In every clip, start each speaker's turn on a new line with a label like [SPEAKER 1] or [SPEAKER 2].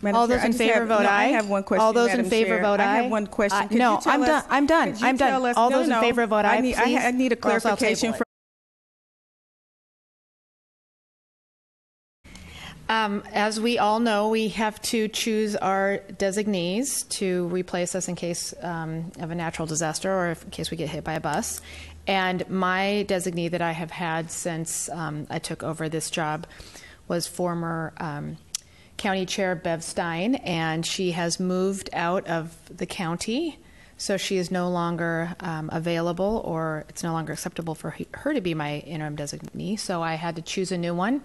[SPEAKER 1] All those in favor vote aye.
[SPEAKER 2] I have one question.
[SPEAKER 1] All those
[SPEAKER 2] Madam
[SPEAKER 1] in favor
[SPEAKER 2] Chair.
[SPEAKER 1] vote aye.
[SPEAKER 2] I have one question.
[SPEAKER 1] No, I'm done. I'm done. I'm done. All those in favor vote aye, please.
[SPEAKER 2] I need a clarification from.
[SPEAKER 1] As we all know, we have to choose our designees to replace us in case of a natural disaster or in case we get hit by a bus. And my designee that I have had since I took over this job was former County Chair Bev Stein, and she has moved out of the county, so she is no longer available, or it's no longer acceptable for her to be my interim designee. So I had to choose a new one.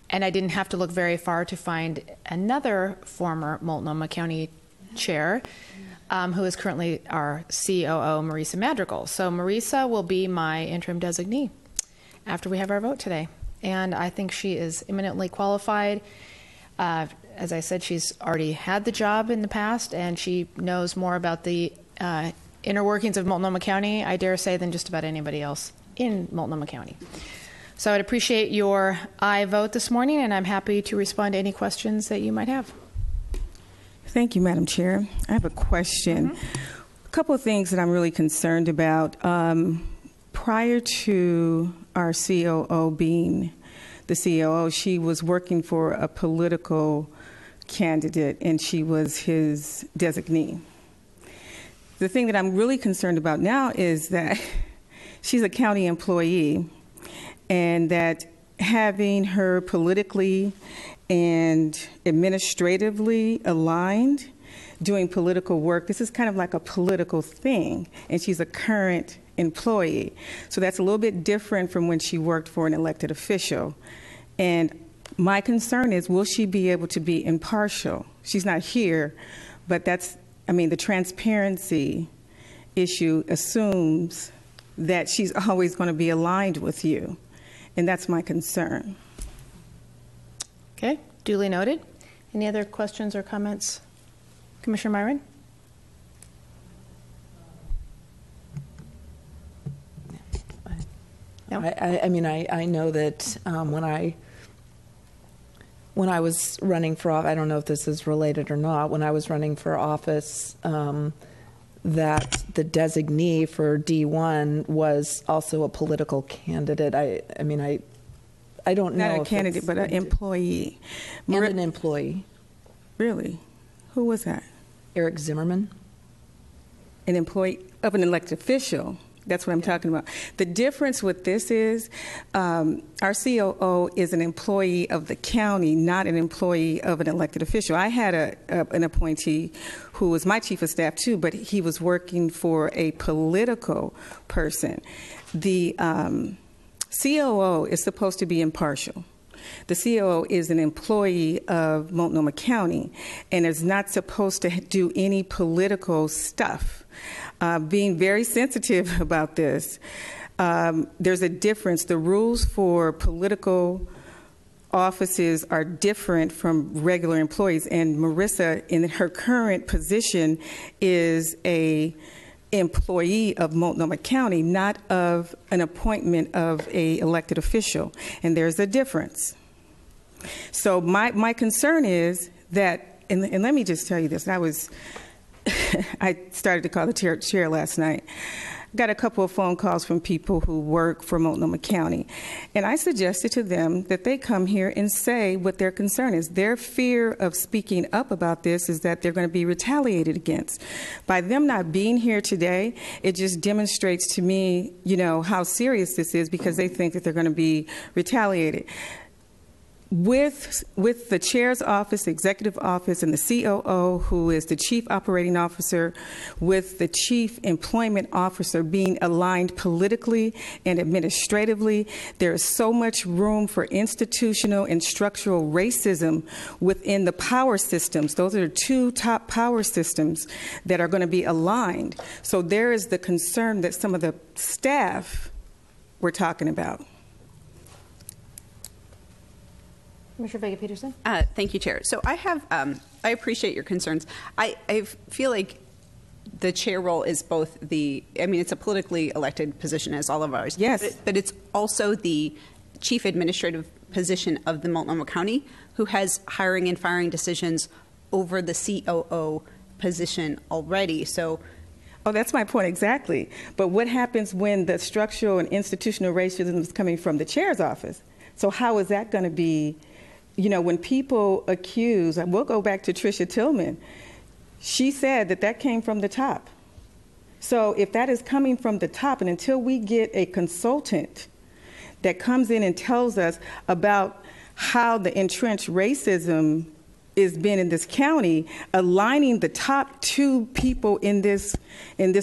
[SPEAKER 1] And I didn't have to look very far to find another former Multnomah County chair who is currently our COO, Marissa Madrigal. So Marissa will be my interim designee after we have our vote today. And I think she is eminently qualified. As I said, she's already had the job in the past, and she knows more about the inner workings of Multnomah County, I dare say, than just about anybody else in Multnomah County. So I'd appreciate your aye vote this morning, and I'm happy to respond to any questions that you might have.
[SPEAKER 2] Thank you, Madam Chair. I have a question. A couple of things that I'm really concerned about. Prior to our COO being the COO, she was working for a political candidate, and she was his designee. The thing that I'm really concerned about now is that she's a county employee, and that having her politically and administratively aligned doing political work, this is kind of like a political thing, and she's a current employee. So that's a little bit different from when she worked for an elected official. And my concern is, will she be able to be impartial? She's not here, but that's, I mean, the transparency issue assumes that she's always going to be aligned with you. And that's my concern.
[SPEAKER 1] Okay, duly noted. Any other questions or comments? Commissioner Myron?
[SPEAKER 3] No? I mean, I know that when I was running for office, I don't know if this is related or not, when I was running for office, that the designee for D1 was also a political candidate. I mean, I don't know.
[SPEAKER 2] Not a candidate, but an employee.
[SPEAKER 3] And an employee.
[SPEAKER 2] Really? Who was that?
[SPEAKER 3] Eric Zimmerman.
[SPEAKER 2] An employee of an elected official. That's what I'm talking about. The difference with this is our COO is an employee of the county, not an employee of an elected official. I had an appointee who was my chief of staff too, but he was working for a political person. The COO is supposed to be impartial. The COO is an employee of Multnomah County and is not supposed to do any political stuff. Being very sensitive about this, there's a difference. The rules for political offices are different from regular employees, and Marissa, in her current position, is a employee of Multnomah County, not of an appointment of a elected official, and there's a difference. So my concern is that, and let me just tell you this, I started to call the chair last night. Got a couple of phone calls from people who work for Multnomah County, and I suggested to them that they come here and say what their concern is. Their fear of speaking up about this is that they're going to be retaliated against. By them not being here today, it just demonstrates to me, you know, how serious this is, because they think that they're going to be retaliated. With the chair's office, executive office, and the COO, who is the chief operating officer, with the chief employment officer being aligned politically and administratively, there is so much room for institutional and structural racism within the power systems. Those are the two top power systems that are going to be aligned. So there is the concern that some of the staff we're talking about.
[SPEAKER 1] Commissioner Vega-Peterson?
[SPEAKER 4] Thank you, Chair. So I appreciate your concerns. I feel like the chair role is both it's a politically elected position, as all of ours.
[SPEAKER 2] Yes.
[SPEAKER 4] But it's also the chief administrative position of the Multnomah County, who has hiring and firing decisions over the COO position already. So,
[SPEAKER 2] oh, that's my point exactly. But what happens when the structural and institutional racism is coming from the chair's office? So how is that going to be, you know, when people accuse, and we'll go back to Tricia Tillman, she said that that came from the top. So if that is coming from the top, and until we get a consultant that comes in and tells us about how the entrenched racism is been in this county, aligning the top two people in this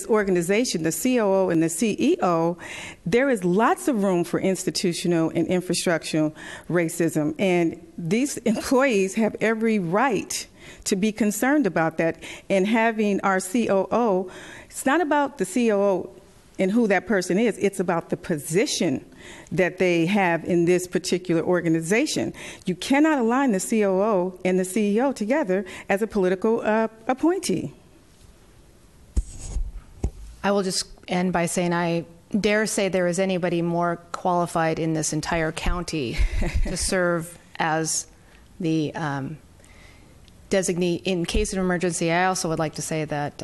[SPEAKER 2] organization, the COO and the CEO, there is lots of room for institutional and infrastructural racism. And these employees have every right to be concerned about that. And having our COO, it's not about the COO and who that person is, it's about the position that they have in this particular organization. You cannot align the COO and the CEO together as a political appointee.
[SPEAKER 1] I will just end by saying I dare say there is anybody more qualified in this entire county to serve as the designee in case of emergency. I also would like to say that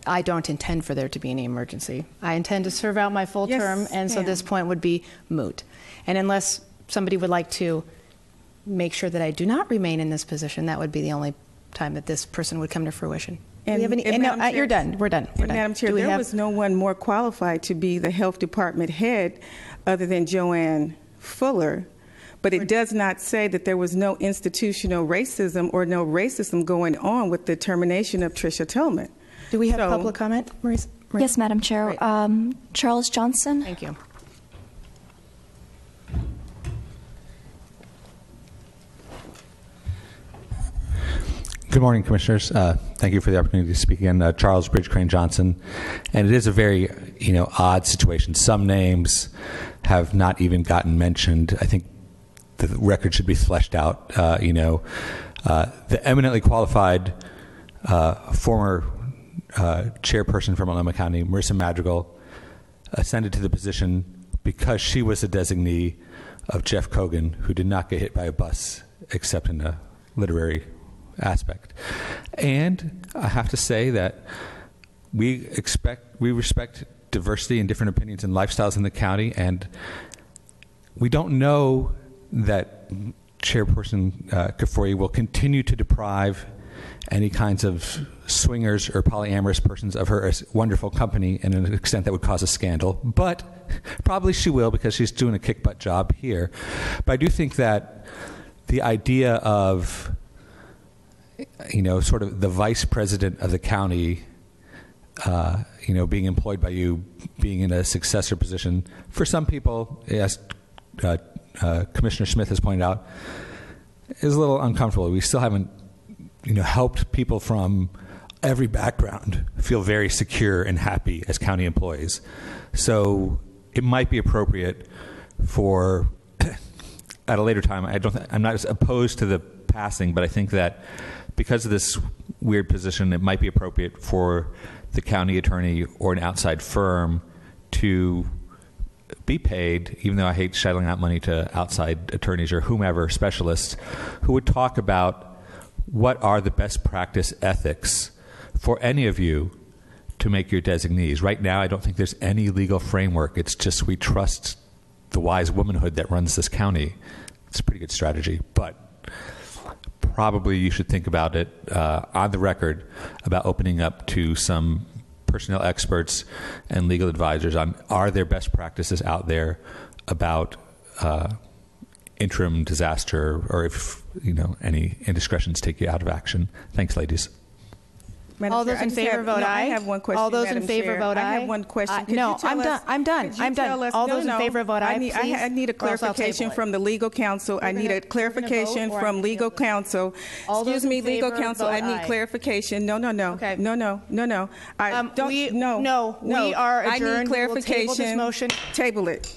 [SPEAKER 1] I don't intend for there to be any emergency. I intend to serve out my full term, and so this point would be moot. And unless somebody would like to make sure that I do not remain in this position, that would be the only time that this person would come to fruition. Do we have any? No, you're done. We're done. We're done.
[SPEAKER 2] Madam Chair, there was no one more qualified to be the health department head other than Joanne Fuller. But it does not say that there was no institutional racism or no racism going on with the termination of Tricia Tillman.
[SPEAKER 1] Do we have public comment, Marissa?
[SPEAKER 5] Yes, Madam Chair. Charles Johnson.
[SPEAKER 1] Thank you.
[SPEAKER 6] Good morning, Commissioners. Thank you for the opportunity to speak again. Charles Bridge Crane Johnson. And it is a very, odd situation. Some names have not even gotten mentioned. I think the record should be fleshed out. The eminently qualified former chairperson from Multnomah County, Marissa Madrigal, ascended to the position because she was a designee of Jeff Cogen, who did not get hit by a bus except in a literary aspect. And I have to say that we respect diversity and different opinions and lifestyles in the county, and we don't know that Chairperson Kafoury will continue to deprive any kinds of swingers or polyamorous persons of her wonderful company in an extent that would cause a scandal. But probably she will, because she's doing a kick-butt job here. But I do think that the idea of, sort of the vice president of the county, being employed by you, being in a successor position, for some people, as Commissioner Smith has pointed out, is a little uncomfortable. We still haven't helped people from every background feel very secure and happy as county employees. So it might be appropriate for, at a later time, I'm not as opposed to the passing, but I think that because of this weird position, it might be appropriate for the county attorney or an outside firm to be paid, even though I hate shelling out money to outside attorneys or whomever, specialists, who would talk about what are the best practice ethics for any of you to make your designees. Right now, I don't think there's any legal framework. It's just we trust the wise womanhood that runs this county. It's a pretty good strategy, but probably you should think about it on the record about opening up to some personnel experts and legal advisors on, are there best practices out there about interim disaster, or if any indiscretions take you out of action. Thanks, ladies.
[SPEAKER 2] Madam
[SPEAKER 1] All
[SPEAKER 2] Chair,
[SPEAKER 1] those in favor vote aye.
[SPEAKER 2] I have one question.
[SPEAKER 1] All those
[SPEAKER 2] Madam
[SPEAKER 1] in favor
[SPEAKER 2] Chair.
[SPEAKER 1] vote aye.
[SPEAKER 2] I have one question.
[SPEAKER 1] No, I'm done. I'm done. All those in favor vote aye, please.
[SPEAKER 2] I need a clarification from the legal counsel. I need a clarification from legal counsel. Excuse me, legal counsel. I need clarification. No.
[SPEAKER 1] Okay.
[SPEAKER 2] No. I don't.
[SPEAKER 1] We are adjourned.
[SPEAKER 2] I need clarification.
[SPEAKER 1] We will table this motion.
[SPEAKER 2] Table it.